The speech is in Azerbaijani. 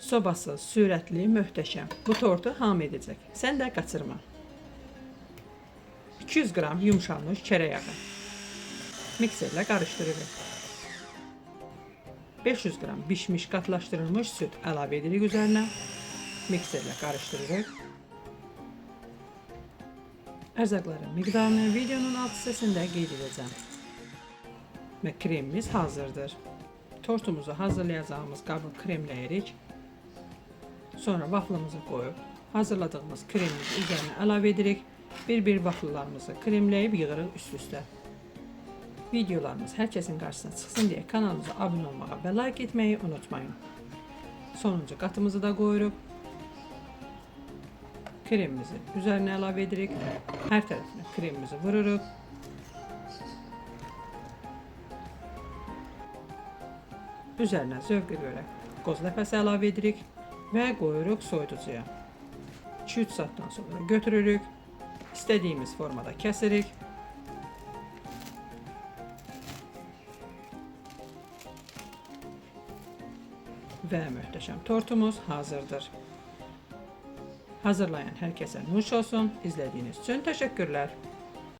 Sobası, sürətli, möhtəşəm. Bu tortu hamı edəcək. Sən də qaçırma. 200 qram yumşalmış çərə yağı. Mikserlə qarışdırırıq. 500 qram bişmiş qatlaşdırılmış süt əlavə edirik üzərinə. Mikserlə qarışdırırıq. Ərzaqların miqdarını videonun alt hissəsində qeyd edəcəm. Və kremimiz hazırdır. Tortumuzu hazırlayacağımız qabı kremləyirik. Sonra vaflımızı qoyub hazırladığımız kremimizi üzərinə əlavə edirik. Bir-bir vaflılarımızı kremləyib yığırıq üst-üstə. Videolarımız hər kəsin qarşısına çıxsın deyə kanalımıza abunə olmağı və like etməyi unutmayın. Sonuncu qatımızı da qoyuruq. Kremimizi üzərinə əlavə edirik. Hər tərəfinə kremimizi vururuq. Üzərinə zövqə görə qoz ləpəsi əlavə edirik və qoyuruq soyuducuya. 2-3 saatdan sonra götürürük. İstədiyimiz formada kəsirik. Və möhtəşəm tortumuz hazırdır. Hazırlayan hər kəsə nuş olsun. İzlədiyiniz üçün təşəkkürlər.